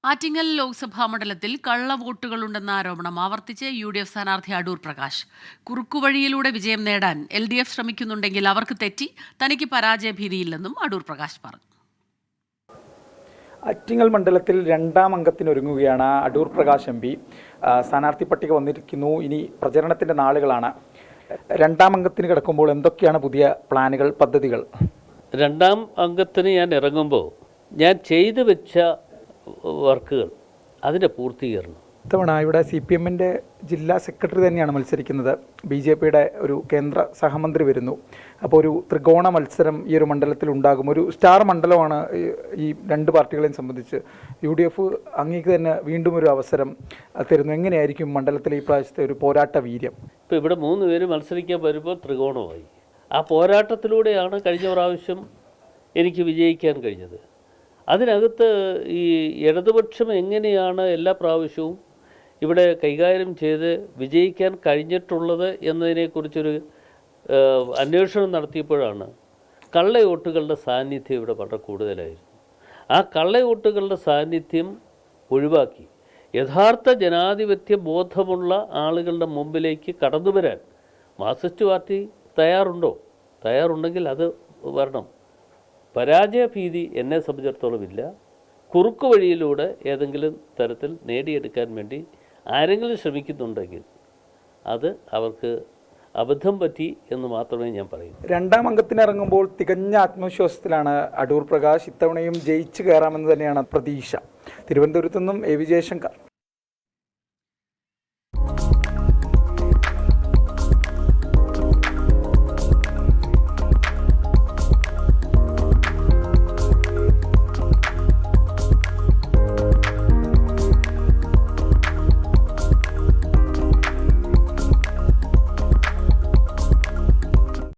ആറ്റിങ്ങൽ ലോക്സഭാ മണ്ഡലത്തിൽ കള്ളവോട്ടുകളുണ്ടെന്ന ആരോപണം ആവർത്തിച്ച് UDF സ്ഥാനാർത്ഥി അടൂർ പ്രകാശ്. കുറുക്കുവഴിയിലൂടെ വിജയം നേടാൻ LDF ശ്രമിക്കുന്നുണ്ടെങ്കിൽ അവർക്ക് തെറ്റി, തനിക്ക് പരാജയഭീതിയില്ലെന്നും അടൂർ പ്രകാശ് പറഞ്ഞു. ആറ്റിങ്ങൽ മണ്ഡലത്തിൽ രണ്ടാം അംഗത്തിനൊരുങ്ങുകയാണ് അടൂർ പ്രകാശ് MP. സ്ഥാനാർത്ഥി പട്ടിക വന്നിരിക്കുന്നു. ഇനി പ്രചരണത്തിൻ്റെ നാളുകളാണ്. രണ്ടാം അംഗത്തിന് കിടക്കുമ്പോൾ എന്തൊക്കെയാണ് പുതിയ പ്ലാനുകൾ, പദ്ധതികൾ? രണ്ടാം അംഗത്തിന് ഞാൻ ഇറങ്ങുമ്പോൾ ഞാൻ ചെയ്തു വെച്ച വർക്കുകൾ, അതിൻ്റെ പൂർത്തീകരണം. ഇത്തവണ ഇവിടെ CPM-ൻ്റെ ജില്ലാ സെക്രട്ടറി തന്നെയാണ് മത്സരിക്കുന്നത്. BJP-യുടെ ഒരു കേന്ദ്ര സഹമന്ത്രി വരുന്നു. അപ്പോൾ ഒരു ത്രികോണ മത്സരം ഈ ഒരു മണ്ഡലത്തിൽ ഉണ്ടാകും. ഒരു സ്റ്റാർ മണ്ഡലമാണ് ഈ രണ്ട് പാർട്ടികളെയും സംബന്ധിച്ച്. UDF അങ്ങേക്ക് തന്നെ വീണ്ടും ഒരു അവസരം തരുന്നു. എങ്ങനെയായിരിക്കും മണ്ഡലത്തിലെ ഈ പ്രാവശ്യത്തെ ഒരു പോരാട്ട വീര്യം? ഇപ്പോൾ ഇവിടെ 3 പേര് മത്സരിക്കാൻ വരുമ്പോൾ ത്രികോണമായി. ആ പോരാട്ടത്തിലൂടെയാണ് കഴിഞ്ഞ പ്രാവശ്യം എനിക്ക് വിജയിക്കാൻ കഴിഞ്ഞത്. അതിനകത്ത് ഈ ഇടതുപക്ഷം എങ്ങനെയാണ് എല്ലാ പ്രാവശ്യവും ഇവിടെ കൈകാര്യം ചെയ്ത് വിജയിക്കാൻ കഴിഞ്ഞിട്ടുള്ളത് എന്നതിനെക്കുറിച്ചൊരു അന്വേഷണം നടത്തിയപ്പോഴാണ് കള്ളവോട്ടുകളുടെ സാന്നിധ്യം ഇവിടെ വളരെ കൂടുതലായിരുന്നു. ആ കള്ളവോട്ടുകളുടെ സാന്നിധ്യം ഒഴിവാക്കി യഥാർത്ഥ ജനാധിപത്യ ബോധമുള്ള ആളുകളുടെ മുമ്പിലേക്ക് കടന്നു വരാൻ മാർക്സിസ്റ്റ് പാർട്ടി തയ്യാറുണ്ടോ? തയ്യാറുണ്ടെങ്കിൽ അത് വരണം. പരാജയഭീതി എന്നെ സംബന്ധിച്ചിടത്തോളം ഇല്ല. കുറുക്കു വഴിയിലൂടെ ഏതെങ്കിലും തരത്തിൽ നേടിയെടുക്കാൻ വേണ്ടി ആരെങ്കിലും ശ്രമിക്കുന്നുണ്ടെങ്കിൽ അത് അവർക്ക് അബദ്ധം പറ്റി എന്ന് മാത്രമേ ഞാൻ പറയൂ. രണ്ടാം അംഗത്തിന് ഇറങ്ങുമ്പോൾ തികഞ്ഞ ആത്മവിശ്വാസത്തിലാണ് അടൂർ പ്രകാശ്. ഇത്തവണയും ജയിച്ചു കയറാമെന്ന് തന്നെയാണ് പ്രതീക്ഷ. തിരുവനന്തപുരത്തു നിന്നും AV ജയശങ്കർ.